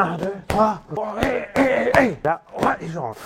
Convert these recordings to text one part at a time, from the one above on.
1, 2, 3. Là, ouais, et je rentre.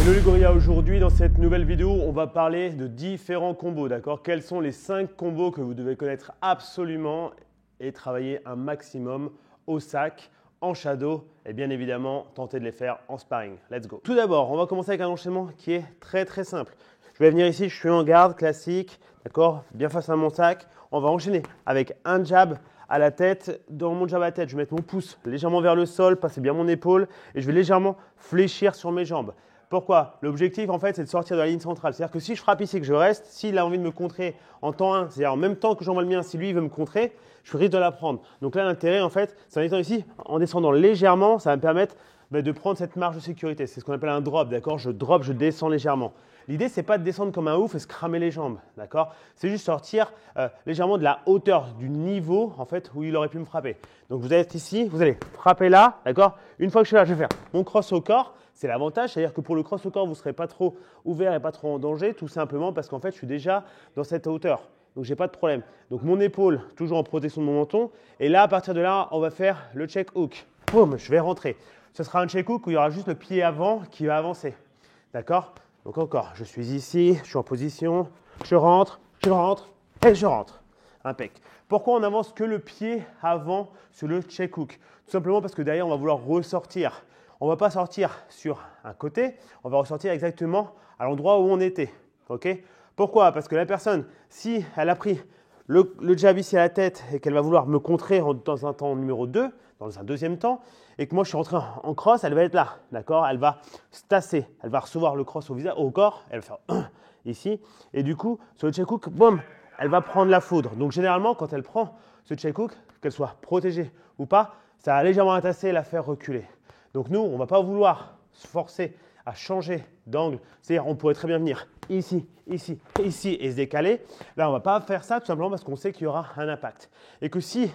Hello les gorillas, aujourd'hui dans cette nouvelle vidéo, on va parler de différents combos, d'accord? Quels sont les 5 combos que vous devez connaître absolument et travailler un maximum au sac, en shadow et bien évidemment tenter de les faire en sparring. Let's go. Tout d'abord, on va commencer avec un enchaînement qui est très simple. Je vais venir ici, je suis en garde classique, d'accord? Bien face à mon sac. On va enchaîner avec un jab à la tête. Dans mon jab à la tête, je vais mettre mon pouce légèrement vers le sol, passer bien mon épaule et je vais légèrement fléchir sur mes jambes. Pourquoi? L'objectif, en fait, c'est de sortir de la ligne centrale. C'est-à-dire que si je frappe ici, que je reste, s'il a envie de me contrer en temps 1, c'est-à-dire en même temps que j'envoie le mien, si lui il veut me contrer, je risque de la prendre. Donc là, l'intérêt, en fait, c'est en étant ici, en descendant légèrement, ça va me permettre de prendre cette marge de sécurité. C'est ce qu'on appelle un drop, d'accord? Je drop, je descends légèrement. L'idée, c'est pas de descendre comme un ouf et se cramer les jambes, d'accord? C'est juste sortir légèrement de la hauteur, du niveau, en fait, où il aurait pu me frapper. Donc, vous êtes ici, vous allez frapper là, d'accord? Une fois que je suis là, je vais faire mon cross au corps. C'est l'avantage, c'est-à-dire que pour le cross au corps, vous ne serez pas trop ouvert et pas trop en danger, tout simplement parce qu'en fait, je suis déjà dans cette hauteur. Donc, je n'ai pas de problème. Donc, mon épaule, toujours en protection de mon menton. Et là, à partir de là, on va faire le check hook. Boum, je vais rentrer. Ce sera un check hook où il y aura juste le pied avant qui va avancer. D'accord? Donc, encore, je suis ici, je suis en position, je rentre et je rentre. Impec. Pourquoi on avance que le pied avant sur le check hook? Tout simplement parce que derrière, on va vouloir ressortir. On ne va pas sortir sur un côté, on va ressortir exactement à l'endroit où on était. Okay? Pourquoi? Parce que la personne, si elle a pris le jab ici à la tête et qu'elle va vouloir me contrer dans un temps numéro 2, dans un deuxième temps, et que moi je suis rentré en cross, elle va être là. D'accord? Elle va se tasser, elle va recevoir le cross au visage, au corps, elle va faire ici. Et du coup, sur le check hook, boum, elle va prendre la foudre. Donc généralement, quand elle prend ce check hook, qu'elle soit protégée ou pas, ça va légèrement la tasser et la faire reculer. Donc nous, on ne va pas vouloir se forcer à changer d'angle. C'est-à-dire, on pourrait très bien venir ici, ici, ici et se décaler. Là, on ne va pas faire ça tout simplement parce qu'on sait qu'il y aura un impact. Et que s'il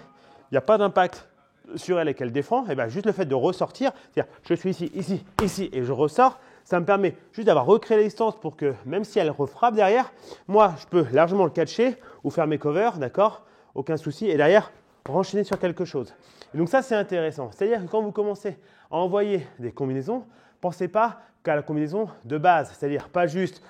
n'y a pas d'impact sur elle et qu'elle défend, et bien juste le fait de ressortir, c'est-à-dire je suis ici, ici, ici et je ressors, ça me permet juste d'avoir recréé la distance pour que même si elle refrappe derrière, moi, je peux largement le catcher ou faire mes covers, d'accord? Aucun souci. Et derrière, renchaîner sur quelque chose. Et donc ça, c'est intéressant. C'est-à-dire que quand vous commencez à envoyer des combinaisons, pensez pas qu'à la combinaison de base. C'est-à-dire pas juste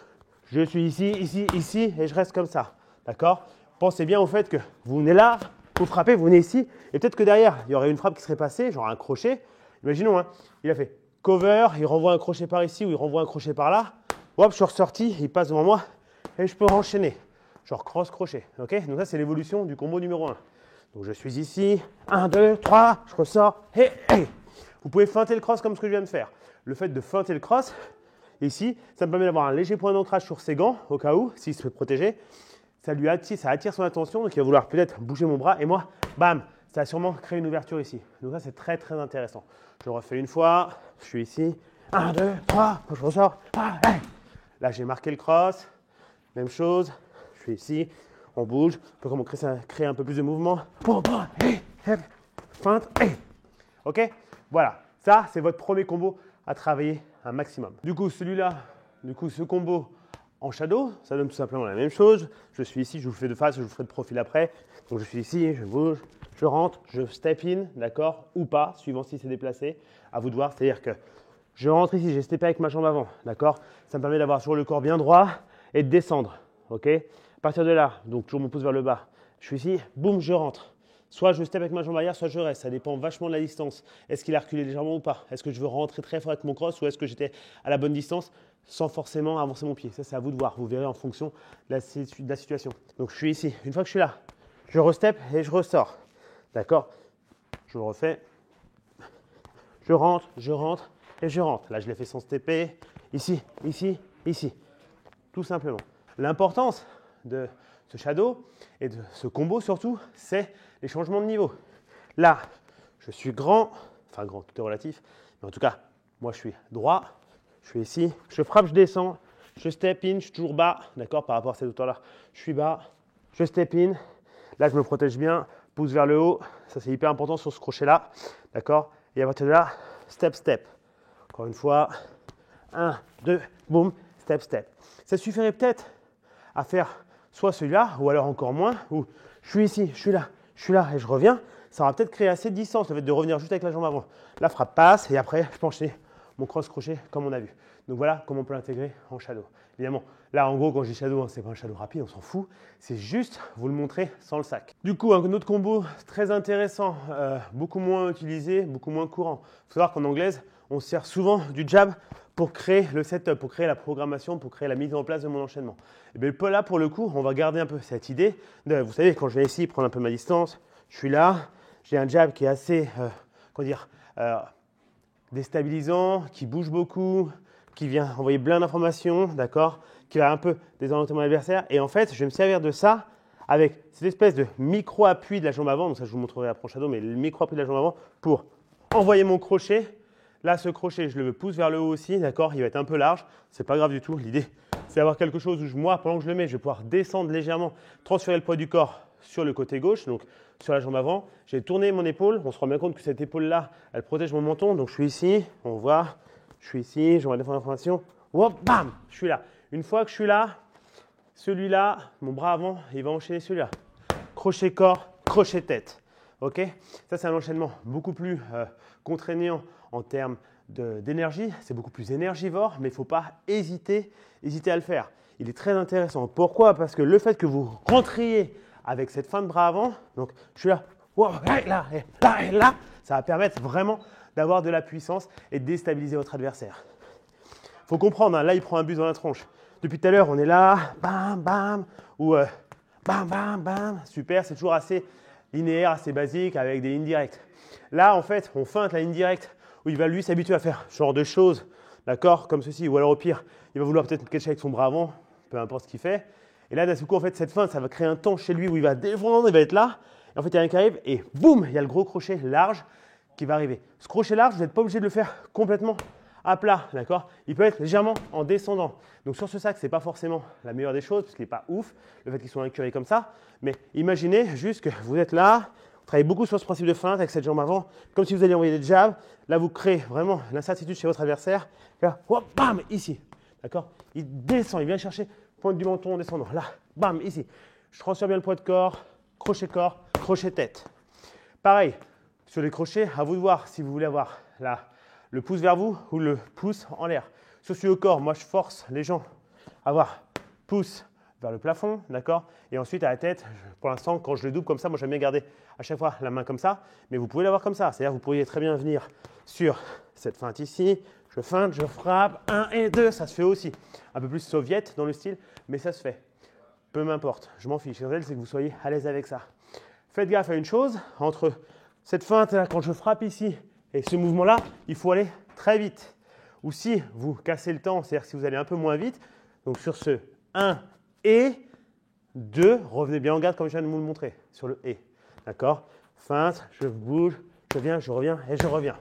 je suis ici, ici, ici et je reste comme ça. D'accord? Pensez bien au fait que vous venez là, vous frappez, vous venez ici et peut-être que derrière, il y aurait une frappe qui serait passée, genre un crochet. Imaginons, hein, il a fait cover, il renvoie un crochet par ici ou il renvoie un crochet par là. Hop, je suis ressorti, il passe devant moi et je peux enchaîner. Genre cross-crochet. Okay? Donc ça, c'est l'évolution du combo numéro 1. Donc je suis ici, 1, 2, 3, je ressors, et. Vous pouvez feinter le cross comme ce que je viens de faire. Le fait de feinter le cross, ici, ça me permet d'avoir un léger point d'ancrage sur ses gants, au cas où, s'il se fait protéger. Ça attire son attention, donc il va vouloir peut-être bouger mon bras, et moi, bam, ça va sûrement créer une ouverture ici. Donc ça, c'est très intéressant. Je refais une fois, je suis ici, 1, 2, 3, je ressors, là j'ai marqué le cross, même chose, je suis ici. On bouge, on peut créer un peu plus de mouvement. Feinte. Ok? Voilà. Ça, c'est votre premier combo à travailler un maximum. Du coup, ce combo en shadow, ça donne tout simplement la même chose. Je suis ici, je vous le fais de face, je vous le ferai de profil après. Donc, je suis ici, je bouge, je rentre, je step in, d'accord? Ou pas, suivant si c'est déplacé. À vous de voir. C'est-à-dire que je rentre ici, j'ai steppé avec ma jambe avant, d'accord? Ça me permet d'avoir sur le corps bien droit et de descendre. Ok? À partir de là, donc toujours mon pouce vers le bas, je suis ici, boum, je rentre. Soit je step avec ma jambe arrière, soit je reste. Ça dépend vachement de la distance. Est-ce qu'il a reculé légèrement ou pas? Est-ce que je veux rentrer très fort avec mon cross ou est-ce que j'étais à la bonne distance sans forcément avancer mon pied? Ça, c'est à vous de voir. Vous verrez en fonction de la situation. Donc, je suis ici. Une fois que je suis là, je restep et je ressors. D'accord? Je le refais. Je rentre et je rentre. Là, je l'ai fait sans stepper. Ici, ici, ici. Tout simplement. L'importance de ce shadow et de ce combo surtout, c'est les changements de niveau. Là, je suis grand, enfin grand, tout est relatif, mais en tout cas, moi je suis droit, je suis ici, je frappe, je descends, je step in, je suis toujours bas, d'accord, par rapport à cette hauteur-là, je suis bas, je step in, là je me protège bien, pouce vers le haut, ça c'est hyper important sur ce crochet-là, d'accord, et à partir de là, step, step. Encore une fois, 1, 2, boum, step, step. Ça suffirait peut-être à faire soit celui-là, ou alors encore moins, où je suis ici, je suis là et je reviens. Ça aura peut-être créé assez de distance, le fait de revenir juste avec la jambe avant. La frappe passe et après, je peux enchaîner mon cross-crochet comme on a vu. Donc voilà comment on peut l'intégrer en shadow. Évidemment, là en gros, quand je dis shadow, ce n'est pas un shadow rapide, on s'en fout. C'est juste vous le montrer sans le sac. Du coup, un autre combo très intéressant, beaucoup moins utilisé, beaucoup moins courant. Il faut savoir qu'en anglaise, on se sert souvent du jab pour créer le setup, pour créer la programmation, pour créer la mise en place de mon enchaînement. Et bien là, pour le coup, on va garder un peu cette idée de, vous savez, quand je vais ici prendre un peu ma distance, je suis là, j'ai un jab qui est assez, déstabilisant, qui bouge beaucoup, qui vient envoyer plein d'informations, d'accord, qui va un peu désorienter mon adversaire. Et en fait, je vais me servir de ça avec cette espèce de micro-appui de la jambe avant. Donc ça, je vous montrerai après en shadow, mais le micro-appui de la jambe avant pour envoyer mon crochet. Là, ce crochet, je le pousse vers le haut aussi, d'accord, il va être un peu large. C'est pas grave du tout. L'idée, c'est d'avoir quelque chose où moi, pendant que je le mets, je vais pouvoir descendre légèrement, transférer le poids du corps sur le côté gauche, donc sur la jambe avant. J'ai tourné mon épaule. On se rend bien compte que cette épaule-là, elle protège mon menton. Donc je suis ici, on voit, je suis ici, j'aurai des informations. Hop, bam, je suis là. Une fois que je suis là, celui-là, mon bras avant, il va enchaîner celui-là. Crochet corps, crochet tête. Ok? Ça, c'est un enchaînement beaucoup plus contraignant en termes d'énergie. C'est beaucoup plus énergivore, mais il ne faut pas hésiter à le faire. Il est très intéressant. Pourquoi? Parce que le fait que vous rentriez avec cette fin de bras avant, donc je suis là, et là, ça va permettre vraiment d'avoir de la puissance et de déstabiliser votre adversaire. Il faut comprendre, hein, là, il prend un but dans la tronche. Depuis tout à l'heure, on est là, bam, bam, ou bam, bam, bam. Super, c'est toujours assez linéaire, assez basique, avec des indirects. Là, en fait, on feinte la indirect, où il va lui s'habituer à faire ce genre de choses, d'accord, comme ceci. Ou alors au pire, il va vouloir peut-être catcher avec son bras avant, peu importe ce qu'il fait. Et là, d'un coup, en fait, cette feinte, ça va créer un temps chez lui où il va défendre, il va être là. Et en fait, il y a rien qui arrive et boum, il y a le gros crochet large qui va arriver. Ce crochet large, vous n'êtes pas obligé de le faire complètement à plat, d'accord? Il peut être légèrement en descendant. Donc sur ce sac, ce n'est pas forcément la meilleure des choses parce qu'il n'est pas ouf, le fait qu'il soit incurvé comme ça. Mais imaginez juste que vous êtes là, vous travaillez beaucoup sur ce principe de feinte avec cette jambe avant, comme si vous alliez envoyer des jabs. Là, vous créez vraiment l'incertitude chez votre adversaire. Là, hop, bam, ici, d'accord? Il descend, il vient chercher pointe du menton en descendant. Là, bam, ici. Je transfère bien le poids de corps, crochet tête. Pareil, sur les crochets, à vous de voir si vous voulez avoir le pouce vers vous ou le pouce en l'air. Sur celui au corps, moi je force les gens à avoir pouce vers le plafond, d'accord? Et ensuite à la tête, pour l'instant, quand je le double comme ça, moi j'aime bien garder à chaque fois la main comme ça, mais vous pouvez l'avoir comme ça. C'est-à-dire vous pourriez très bien venir sur cette feinte ici, je feinte, je frappe, 1 et 2, ça se fait aussi. Un peu plus soviète dans le style, mais ça se fait. Peu m'importe, je m'en fiche. L'essentiel, c'est que vous soyez à l'aise avec ça. Faites gaffe à une chose, entre cette feinte là, quand je frappe ici, et ce mouvement-là, il faut aller très vite. Ou si vous cassez le temps, c'est-à-dire si vous allez un peu moins vite, donc sur ce 1 et 2, revenez bien en garde comme je viens de vous le montrer, sur le et. D'accord? Feinte, je bouge, je viens, je reviens et je reviens.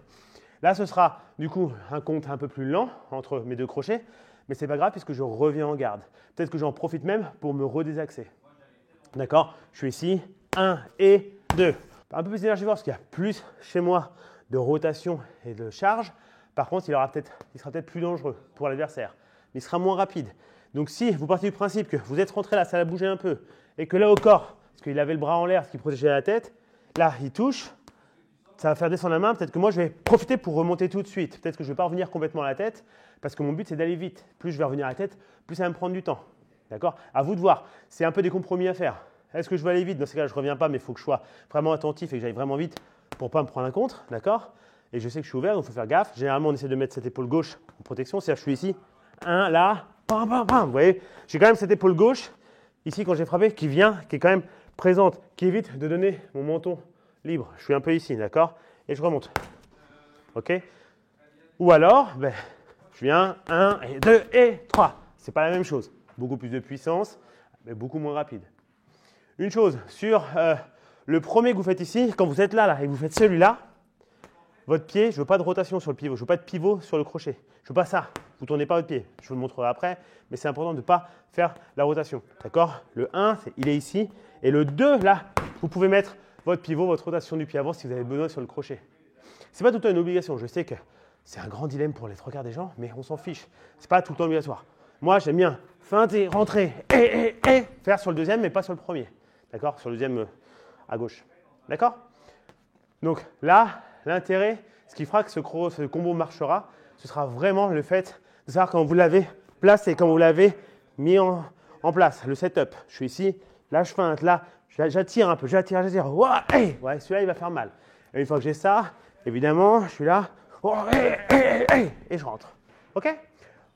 Là, ce sera du coup un compte un peu plus lent entre mes deux crochets, mais ce n'est pas grave puisque je reviens en garde. Peut-être que j'en profite même pour me redésaxer. D'accord? Je suis ici, 1 et 2. Un peu plus énergivore parce qu'il y a plus chez moi de rotation et de charge. Par contre, il sera peut-être plus dangereux pour l'adversaire. Mais il sera moins rapide. Donc si vous partez du principe que vous êtes rentré là, ça a bougé un peu, et que là au corps, parce qu'il avait le bras en l'air, ce qui protégeait la tête, là il touche, ça va faire descendre la main. Peut-être que moi je vais profiter pour remonter tout de suite. Peut-être que je ne vais pas revenir complètement à la tête, parce que mon but c'est d'aller vite. Plus je vais revenir à la tête, plus ça va me prendre du temps. D'accord? À vous de voir. C'est un peu des compromis à faire. Est-ce que je vais aller vite? Dans ces cas-là, je ne reviens pas, mais il faut que je sois vraiment attentif et que j'aille vraiment vite pour ne pas me prendre un contre. D'accord? Et je sais que je suis ouvert, donc il faut faire gaffe. Généralement, on essaie de mettre cette épaule gauche en protection. C'est-à-dire que je suis ici, 1 là, bam, bam, bam. Vous voyez, j'ai quand même cette épaule gauche, ici quand j'ai frappé, qui est quand même présente, qui évite de donner mon menton libre. Je suis un peu ici, d'accord? Et je remonte. OK? Ou alors, je viens, 1 et 2 et 3. Ce n'est pas la même chose. Beaucoup plus de puissance, mais beaucoup moins rapide. Une chose, sur le premier que vous faites ici, quand vous êtes là et que vous faites celui-là, votre pied, je ne veux pas de rotation sur le pivot, je ne veux pas de pivot sur le crochet. Je ne veux pas ça. Vous ne tournez pas votre pied. Je vous le montrerai après, mais c'est important de ne pas faire la rotation. D'accord? Le 1, il est ici. Et le 2, là, vous pouvez mettre votre pivot, votre rotation du pied avant si vous avez besoin sur le crochet. Ce n'est pas tout le temps une obligation. Je sais que C'est un grand dilemme pour les 3/4 des gens, mais on s'en fiche. C'est pas tout le temps obligatoire. Moi, j'aime bien feinter, rentrer et faire sur le deuxième, mais pas sur le premier. D'accord? Sur le deuxième à gauche. D'accord? Donc là, l'intérêt, ce qui fera que ce combo marchera, ce sera vraiment le fait de savoir quand vous l'avez placé, quand vous l'avez mis en place. Le setup. Je suis ici, là je feinte, là j'attire un peu, j'attire. Ouah, hey, ouais, celui-là il va faire mal. Et une fois que j'ai ça, évidemment, je suis là, oh, et je rentre. Ok?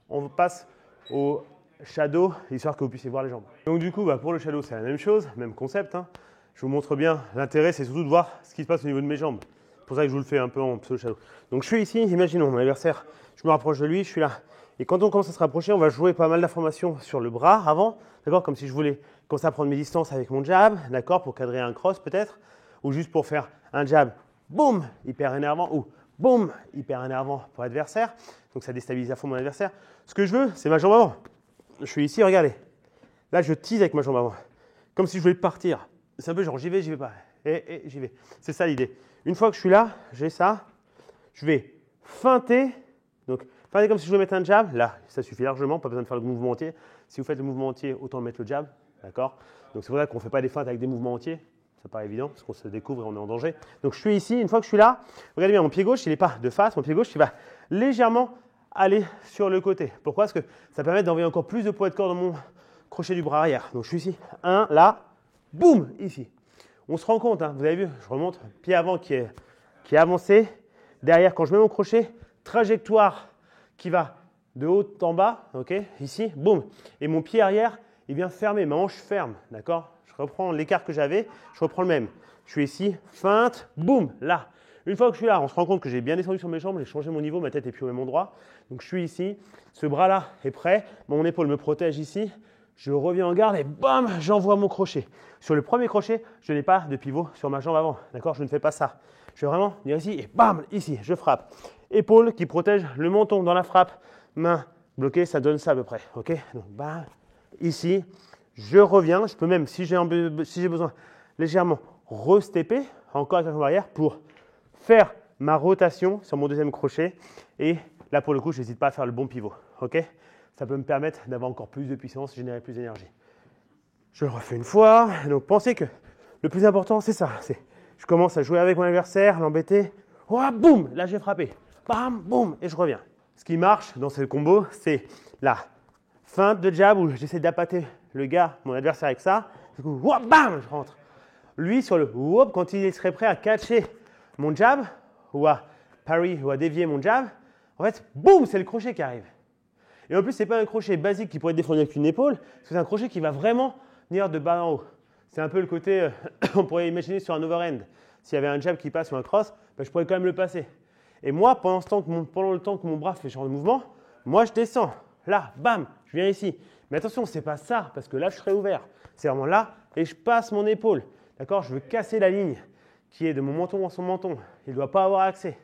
On passe au shadow, histoire que vous puissiez voir les jambes. Donc du coup, pour le shadow, c'est la même chose, même concept. Hein. Je vous montre bien. L'intérêt, c'est surtout de voir ce qui se passe au niveau de mes jambes. C'est pour ça que je vous le fais un peu en pseudo shadow. Donc je suis ici, imaginons mon adversaire, je me rapproche de lui, je suis là. Et quand on commence à se rapprocher, on va jouer pas mal d'informations sur le bras avant, d'accord? Comme si je voulais commencer à prendre mes distances avec mon jab, d'accord? Pour cadrer un cross peut-être, ou juste pour faire un jab, boum, hyper énervant, ou boum, hyper énervant pour l'adversaire. Donc ça déstabilise à fond mon adversaire. Ce que je veux, c'est ma jambe avant. Je suis ici, regardez. Là, je tease avec ma jambe avant, comme si je voulais partir. C'est un peu genre j'y vais pas, et j'y vais. C'est ça l'idée. Une fois que je suis là, j'ai ça, je vais feinter. Donc, feinter comme si je voulais mettre un jab. Là, ça suffit largement, pas besoin de faire le mouvement entier. Si vous faites le mouvement entier, autant mettre le jab. D'accord? Donc, c'est pour ça qu'on ne fait pas des feintes avec des mouvements entiers. Ça paraît évident, parce qu'on se découvre et on est en danger. Donc, je suis ici. Une fois que je suis là, regardez bien, mon pied gauche, il n'est pas de face. Mon pied gauche, il va légèrement aller sur le côté. Pourquoi? Parce que ça permet d'envoyer encore plus de poids de corps dans mon crochet du bras arrière. Donc, je suis ici. Un, là, boum, ici. On se rend compte, hein, vous avez vu, je remonte, pied avant qui est avancé. Derrière, quand je mets mon crochet, trajectoire qui va de haut en bas, ok, ici, boum. Et mon pied arrière, il vient fermer, ma hanche ferme, d'accord? Je reprends l'écart que j'avais, je reprends le même. Je suis ici, feinte, boum, là. Une fois que je suis là, on se rend compte que j'ai bien descendu sur mes jambes, j'ai changé mon niveau, ma tête est plus au même endroit. Donc je suis ici, ce bras-là est prêt, mon épaule me protège ici. Je reviens en garde et bam, j'envoie mon crochet. Sur le premier crochet, je n'ai pas de pivot sur ma jambe avant. D'accord? Je ne fais pas ça. Je vais vraiment venir ici et bam, ici, je frappe. Épaule qui protège le menton dans la frappe. Main bloquée, ça donne ça à peu près. Ok? Donc bam, ici, je reviens. Je peux même, si j'ai besoin, légèrement restepper encore avec la jambe arrière pour faire ma rotation sur mon deuxième crochet. Et là, pour le coup, je n'hésite pas à faire le bon pivot. Ok? Ça peut me permettre d'avoir encore plus de puissance, générer plus d'énergie. Je le refais une fois. Donc, pensez que le plus important, c'est ça. Je commence à jouer avec mon adversaire, l'embêter. Oh, boum, là, j'ai frappé. Bam, boum, et je reviens. Ce qui marche dans ce combo, c'est la feinte de jab où j'essaie d'appâter le gars, mon adversaire avec ça. Du coup, oh, bam, je rentre. Lui, sur le whoop, quand il serait prêt à catcher mon jab ou à parry ou à dévier mon jab, en fait, boum, c'est le crochet qui arrive. Et en plus, ce n'est pas un crochet basique qui pourrait être défendu avec une épaule, c'est un crochet qui va vraiment venir de bas en haut. C'est un peu le côté, on pourrait imaginer sur un overhand. S'il y avait un jab qui passe ou un cross, je pourrais quand même le passer. Et moi, pendant le temps que mon bras fait ce genre de mouvement, moi je descends. Là, bam, je viens ici. Mais attention, ce n'est pas ça, parce que là, je serai ouvert. C'est vraiment là, et je passe mon épaule. D'accord? Je veux casser la ligne qui est de mon menton à son menton. Il ne doit pas avoir accès.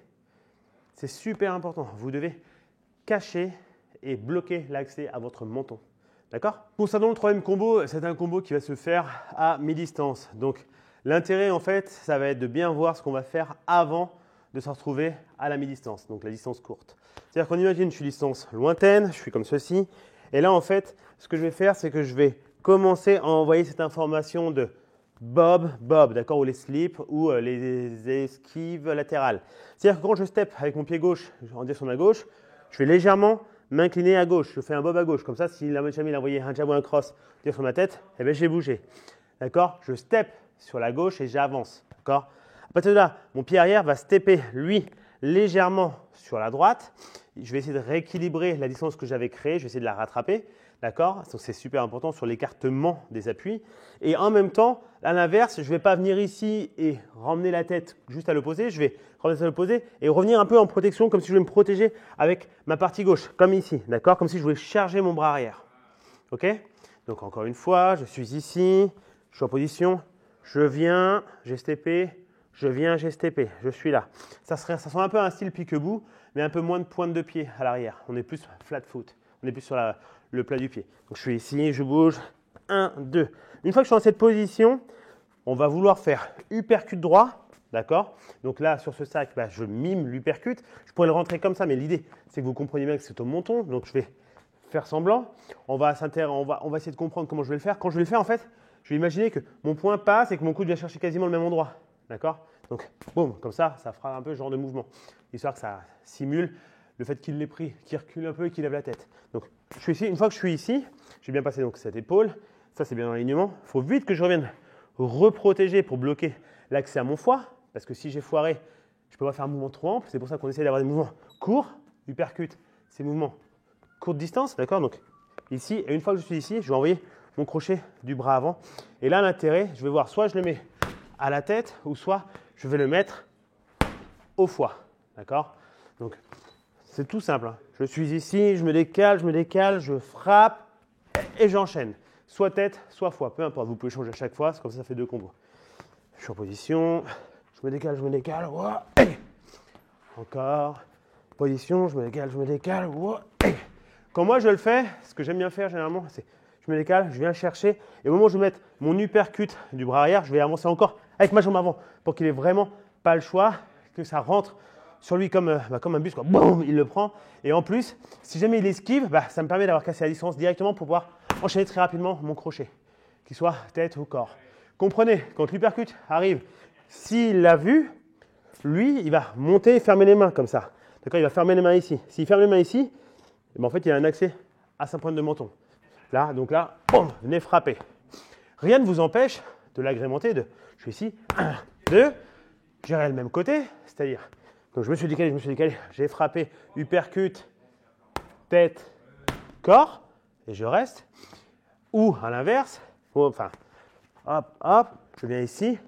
C'est super important. Vous devez cacher et bloquer l'accès à votre menton. D'accord? Concernant le troisième combo, c'est un combo qui va se faire à mi-distance. Donc, l'intérêt, en fait, ça va être de bien voir ce qu'on va faire avant de se retrouver à la mi-distance, donc la distance courte. C'est-à-dire qu'on imagine, je suis distance lointaine, je suis comme ceci. Et là, en fait, ce que je vais faire, c'est que je vais commencer à envoyer cette information de bob, d'accord, ou les slips, ou les esquives latérales. C'est-à-dire que quand je step avec mon pied gauche en direction à gauche, je vais légèrement m'incliner à gauche. Je fais un bob à gauche. Comme ça, si jamais il a envoyé un jab ou un cross sur ma tête, eh bien, j'ai bougé. D'accord? Je step sur la gauche et j'avance. D'accord? À partir de là, mon pied arrière va stepper, lui, légèrement sur la droite. Je vais essayer de rééquilibrer la distance que j'avais créée. Je vais essayer de la rattraper. D'accord? Donc, c'est super important sur l'écartement des appuis. Et en même temps, à l'inverse, je ne vais pas venir ici et ramener la tête juste à l'opposé. Je vais ramener à l'opposé et revenir un peu en protection, comme si je voulais me protéger avec ma partie gauche, comme ici. D'accord? Comme si je voulais charger mon bras arrière. OK? Donc, encore une fois, je suis ici, je suis en position, je viens, j'ai steppé, je viens, j'ai steppé, je suis là. Ça ressemble un peu à un style pique-bout, mais un peu moins de pointe de pied à l'arrière. On est plus flat foot, on est plus sur le plat du pied. Donc, je suis ici, je bouge. 1, 2. Une fois que je suis dans cette position, on va vouloir faire uppercut droit, d'accord? Donc là, sur ce sac, bah, je mime l'uppercut. Je pourrais le rentrer comme ça, mais l'idée, c'est que vous compreniez bien que c'est au menton. Donc je vais faire semblant. On va essayer de comprendre comment je vais le faire. Quand je vais le faire, en fait, je vais imaginer que mon poing passe et que mon coude vient chercher quasiment le même endroit, d'accord? Donc, boum, comme ça fera un peu ce genre de mouvement, histoire que ça simule le fait qu'il l'ait pris, qu'il recule un peu et qu'il lève la tête. Donc, je suis ici. Une fois que je suis ici, j'ai bien passé donc cette épaule. Ça, c'est bien dans l'alignement. Il faut vite que je revienne reprotéger pour bloquer l'accès à mon foie, parce que si j'ai foiré, je peux pas faire un mouvement trop ample. C'est pour ça qu'on essaie d'avoir des mouvements courts, uppercut, ces mouvements courte distance, d'accord? Donc ici, et une fois que je suis ici, je vais envoyer mon crochet du bras avant. Et là, l'intérêt, je vais voir, soit je le mets à la tête, ou soit je vais le mettre au foie, d'accord? Donc c'est tout simple, hein. Je suis ici, je me décale, je frappe et j'enchaîne. Soit tête, soit foie, peu importe. Vous pouvez changer à chaque fois, c'est comme ça fait 2 combos. Je suis en position, je me décale, ouah, encore, position, je me décale, ouah. Quand moi je le fais, ce que j'aime bien faire généralement, c'est je me décale, je viens chercher, et au moment où je vais mettre mon uppercut du bras arrière, je vais avancer encore avec ma jambe avant pour qu'il ait vraiment pas le choix, que ça rentre sur lui comme un bus, quoi. Boum, il le prend. Et en plus, si jamais il esquive, ça me permet d'avoir cassé la distance directement pour pouvoir enchaîner très rapidement mon crochet, qu'il soit tête ou corps. Comprenez, quand l'uppercut arrive, s'il l'a vu, lui, il va monter et fermer les mains comme ça. D'accord, il va fermer les mains ici. S'il ferme les mains ici, en fait, il a un accès à sa pointe de menton. Là, donc là, boum, venez frapper. Rien ne vous empêche de l'agrémenter de, je suis ici, 1, 2, j'irai le même côté, c'est-à-dire, donc je me suis décalé, j'ai frappé, uppercut, tête, corps, et je reste. Ou à l'inverse, enfin, hop, je viens ici,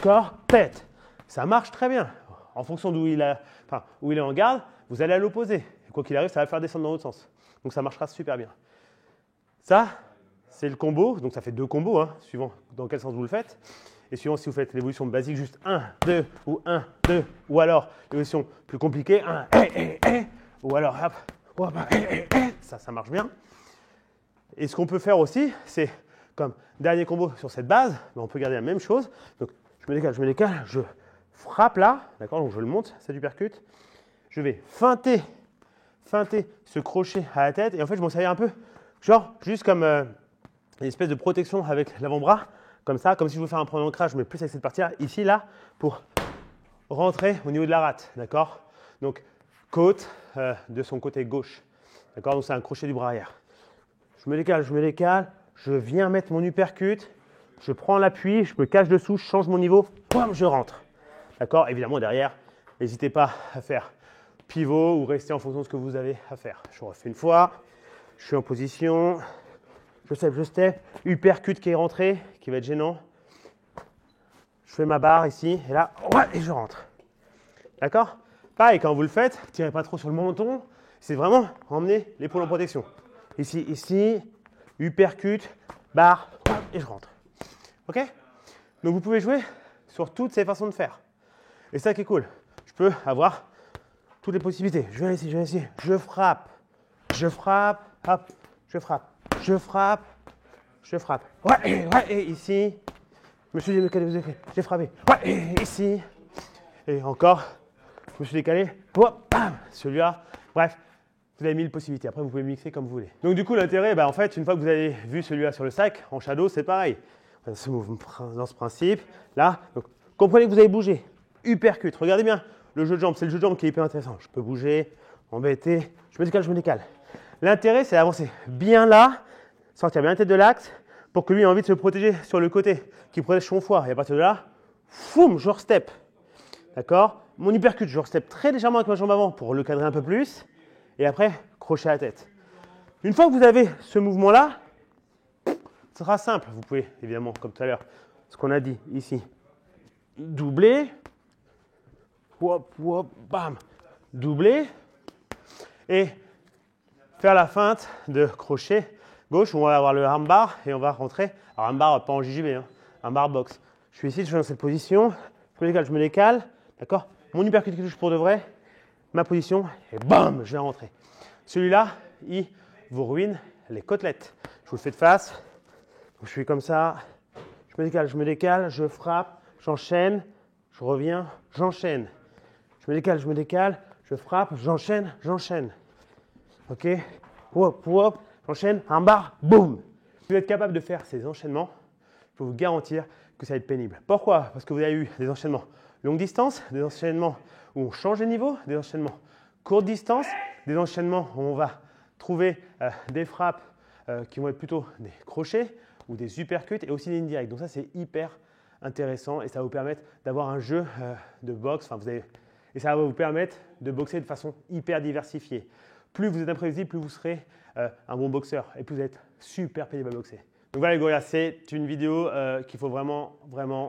corps, tête. Ça marche très bien. En fonction d'où il est en garde, vous allez à l'opposé. Quoi qu'il arrive, ça va le faire descendre dans l'autre sens. Donc ça marchera super bien. Ça, c'est le combo. Donc ça fait 2 combos, hein, suivant dans quel sens vous le faites. Et suivant si vous faites l'évolution basique, juste 1, 2, ou 1, 2, ou alors l'évolution plus compliquée, 1, ou alors hop, ça marche bien. Et ce qu'on peut faire aussi, c'est comme dernier combo sur cette base, on peut garder la même chose. Donc je me décale, je frappe là, d'accord, donc je le monte, c'est du uppercut. Je vais feinter ce crochet à la tête et en fait je m'en servir un peu, genre juste comme une espèce de protection avec l'avant-bras, comme ça, comme si je voulais faire un premier ancrage, mais plus avec cette partie-là, ici, là, pour rentrer au niveau de la rate, d'accord? Donc côte de son côté gauche, d'accord? Donc c'est un crochet du bras arrière. Je me décale, je viens mettre mon uppercut, je prends l'appui, je me cache dessous, je change mon niveau, boum, je rentre. D'accord? Évidemment, derrière, n'hésitez pas à faire pivot ou rester en fonction de ce que vous avez à faire. Je refais une fois, je suis en position, je step, uppercut qui est rentré, qui va être gênant. Je fais ma barre ici, et là, et je rentre. D'accord? Pareil, quand vous le faites, ne tirez pas trop sur le menton, c'est vraiment emmener l'épaule en protection. Ici, uppercut, barre, et je rentre. Ok? Donc vous pouvez jouer sur toutes ces façons de faire. Et ça qui est cool, je peux avoir toutes les possibilités. Je viens ici, je frappe, hop, je frappe. Et ici, je me suis décalé, j'ai frappé. Et ici, et encore, je me suis décalé, bam, celui-là. Bref, vous avez 1000 possibilités. Après, vous pouvez mixer comme vous voulez. Donc du coup, l'intérêt, en fait, une fois que vous avez vu celui-là sur le sac, en shadow, c'est pareil. Dans ce principe, là, donc, comprenez que vous avez bougé. Uppercut, regardez bien le jeu de jambes, c'est le jeu de jambes qui est hyper intéressant. Je peux bouger, embêter, je me décale. L'intérêt, c'est d'avancer bien là, sortir bien la tête de l'axe, pour que lui ait envie de se protéger sur le côté, qui protège son foie. Et à partir de là, foum, je restep. D'accord? Mon uppercut, je restep très légèrement avec ma jambe avant pour le cadrer un peu plus. Et après, crochet à la tête. Une fois que vous avez ce mouvement-là, ce sera simple. Vous pouvez, évidemment, comme tout à l'heure, ce qu'on a dit ici, doubler, bam, doubler, et faire la feinte de crochet gauche où on va avoir le armbar et on va rentrer. Alors armbar pas en JJB, hein, armbar box. Je suis ici, je suis dans cette position, je me décale, d'accord? Mon uppercut qui touche pour de vrai, ma position, et bam, je vais rentrer. Celui-là, il vous ruine les côtelettes. Je vous le fais de face. Donc, je suis comme ça, je me décale, je frappe, j'enchaîne, je reviens, j'enchaîne. Je me décale, je frappe, j'enchaîne. Ok, hop, j'enchaîne, un bar, boum. Si vous êtes capable de faire ces enchaînements, je peux vous garantir que ça va être pénible. Pourquoi? Parce que vous avez eu des enchaînements longue distance, des enchaînements où on change de niveau, des enchaînements courte distance, des enchaînements où on va trouver des frappes qui vont être plutôt des crochets ou des uppercuts et aussi des indirects. Donc ça, c'est hyper intéressant et ça va vous permettre d'avoir un jeu de boxe. Et ça va vous permettre de boxer de façon hyper diversifiée. Plus vous êtes imprévisible, plus vous serez un bon boxeur et plus vous êtes super pénible à boxer. Donc voilà les gorillas, c'est une vidéo qu'il faut vraiment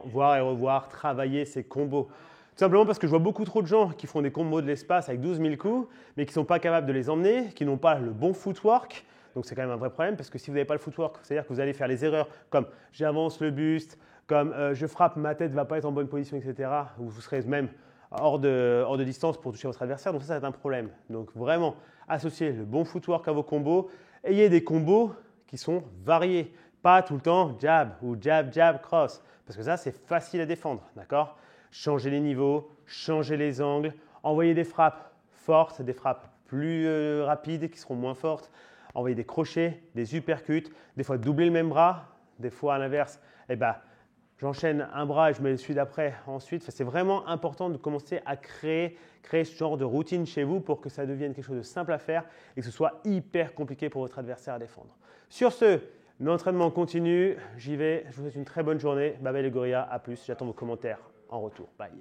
voir et revoir, travailler ces combos. Tout simplement parce que je vois beaucoup trop de gens qui font des combos de l'espace avec 12 000 coups, mais qui ne sont pas capables de les emmener, qui n'ont pas le bon footwork. Donc c'est quand même un vrai problème parce que si vous n'avez pas le footwork, c'est-à-dire que vous allez faire les erreurs comme j'avance le buste, comme je frappe, ma tête ne va pas être en bonne position, etc. Ou vous serez même hors de distance pour toucher votre adversaire. Donc ça va être un problème. Donc vraiment, associez le bon footwork à vos combos. Ayez des combos qui sont variés. Pas tout le temps jab ou jab, cross. Parce que ça, c'est facile à défendre. D'accord? Changez les niveaux, changez les angles, envoyez des frappes fortes, des frappes plus rapides qui seront moins fortes. Envoyez des crochets, des uppercuts, des fois doubler le même bras, des fois à l'inverse, j'enchaîne un bras et je mets celui d'après ensuite. C'est vraiment important de commencer à créer ce genre de routine chez vous pour que ça devienne quelque chose de simple à faire et que ce soit hyper compliqué pour votre adversaire à défendre. Sur ce, l'entraînement continue, j'y vais. Je vous souhaite une très bonne journée. Bye bye les gorillas, à plus. J'attends vos commentaires en retour. Bye.